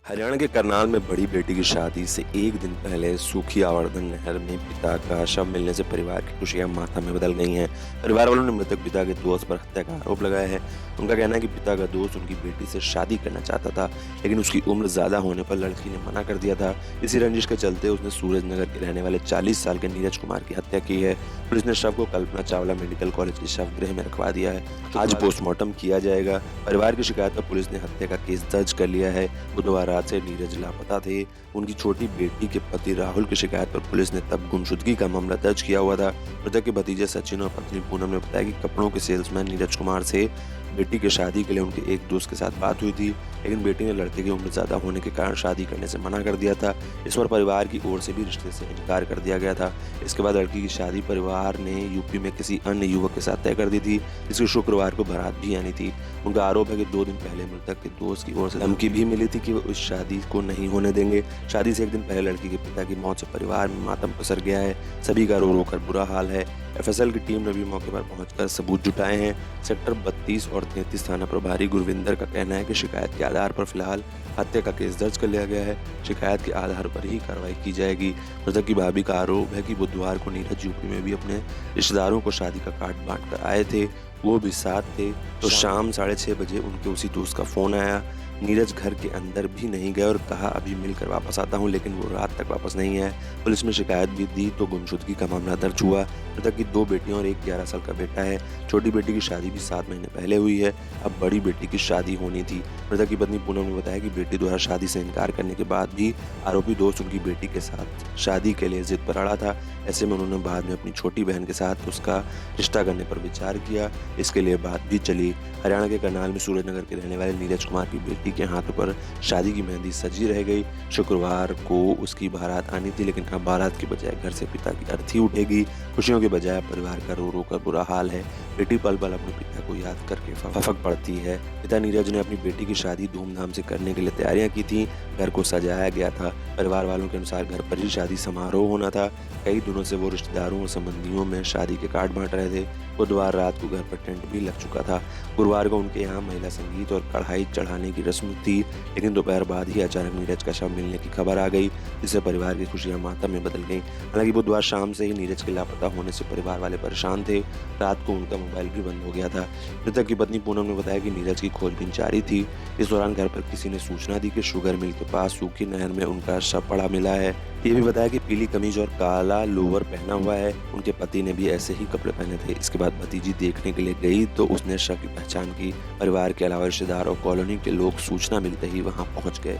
हरियाणा के करनाल में बड़ी बेटी की शादी से एक दिन पहले सूखी आवर्धन नहर में पिता का शव मिलने से परिवार की खुशियां मातम में बदल गई हैं। परिवार वालों ने मृतक पिता के दोस्त पर हत्या का आरोप लगाया है। उनका कहना है कि पिता का दोस्त उनकी बेटी से शादी करना चाहता था, लेकिन उसकी उम्र ज्यादा होने पर लड़की ने मना कर दिया था। इसी रंजिश के चलते उसने सूरज नगर के रहने वाले 40 साल के नीरज कुमार की हत्या की है। पुलिस ने शव को कल्पना चावला मेडिकल कॉलेज के शव गृह में रखवा दिया है। आज पोस्टमार्टम किया जाएगा। परिवार की शिकायत पर पुलिस ने हत्या का केस दर्ज कर लिया है। बुधवार रात से नीरज लापता थे। उनकी छोटी बेटी के पति राहुल की शिकायत पर पुलिस ने तब गुमशुदगी का मामला दर्ज किया हुआ था। मृतक के भतीजे सचिन और पत्नी पूनम ने बताया कि कपड़ों के सेल्समैन नीरज कुमार से बेटी की शादी के लिए उनके एक दोस्त के साथ बात हुई थी, लेकिन बेटी ने लड़के की उम्र ज्यादा होने के कारण शादी करने से मना कर दिया था। इस पर परिवार की ओर से भी रिश्ते से इनकार कर दिया गया था। इसके बाद लड़की की शादी परिवार ने यूपी में किसी अन्य युवक के साथ तय कर दी थी, जिसकी शुक्रवार को बारात भी आनी थी। उनका आरोप है कि 2 दिन पहले मृतक के दोस्त की ओर से धमकी भी मिली थी कि वो इस शादी को नहीं होने देंगे। शादी से एक दिन पहले लड़की के पिता की मौत से परिवार में मातम पसर गया है। सभी का रो रो कर बुरा हाल है। एफएसएल की टीम ने भी मौके पर पहुंचकर सबूत जुटाए हैं। सेक्टर 32 और 33 थाना प्रभारी गुरविंदर का कहना है कि शिकायत के आधार पर फिलहाल हत्या का केस दर्ज कर लिया गया है। शिकायत के आधार पर ही कार्रवाई की जाएगी। मृतक की भाभी का आरोप है कि बुधवार को नीरज यूपी में भी अपने रिश्तेदारों को शादी का कार्ड बांट कर आए थे। वो भी साथ थे तो शाम 6:30 बजे उनके उसी दोस्त का फोन आया। नीरज घर के अंदर भी नहीं गए और कहा अभी मिलकर वापस आता हूं, लेकिन वो रात तक वापस नहीं आए। पुलिस में शिकायत भी दी तो गुमशुदगी का मामला दर्ज हुआ। मृतक की 2 बेटियां और एक 11 साल का बेटा है। छोटी बेटी की शादी भी 7 महीने पहले हुई है। अब बड़ी बेटी की शादी होनी थी। मृतक की पत्नी पूनम ने बताया कि बेटी द्वारा शादी से इनकार करने के बाद भी आरोपी दोस्त उनकी बेटी के साथ शादी के लिए जिद पर अड़ा था। ऐसे में उन्होंने बाद में अपनी छोटी बहन के साथ उसका रिश्ता करने पर विचार किया। इसके लिए बात भी चली। हरियाणा के करनाल में सूरजनगर के रहने वाले नीरज कुमार की बेटी के हाथों पर शादी की मेहंदी सजी रह गई। शुक्रवार को उसकी बारात आनी थी, लेकिन अब बारात के बजाय घर से पिता की अर्थी उठेगी। खुशियों के बजाय परिवार का रो रो कर बुरा हाल है। बेटी पल पल अपने पिता को याद करके फफक पड़ती है। पिता नीरज ने अपनी बेटी की शादी धूमधाम से करने के लिए तैयारियां की थी। घर को सजाया गया था। परिवार वालों के अनुसार घर पर ही शादी समारोह होना था। कई दिनों से वो रिश्तेदारों और संबंधियों में शादी के कार्ड बांट रहे थे। बुधवार रात को घर पर टेंट भी लग चुका था। गुरुवार को उनके यहाँ महिला संगीत और कढ़ाई चढ़ाने की रस्म थी, लेकिन दोपहर बाद ही अचानक नीरज का शव मिलने की खबर आ गई, जिससे परिवार की खुशियां मातम में बदल गईं। हालांकि बुधवार शाम से ही नीरज के लापता होने से परिवार वाले परेशान थे। रात को उनका मोबाइल भी बंद हो गया था। मृतक की पत्नी पूनम ने बताया कि नीरज की खोजबीन जारी थी। इस दौरान घर पर किसी ने सूचना दी कि शुगर मिल के पास सूखी नहर में उनका शव पड़ा मिला है। ये भी बताया कि पीली कमीज और काला लोअर पहना हुआ है। उनके पति ने भी ऐसे ही कपड़े पहने थे। इसके बाद भतीजी देखने के लिए गई तो उसने शव की पहचान की। परिवार के अलावा रिश्तेदार और कॉलोनी के लोग सूचना मिलते ही वहां पहुंच गए।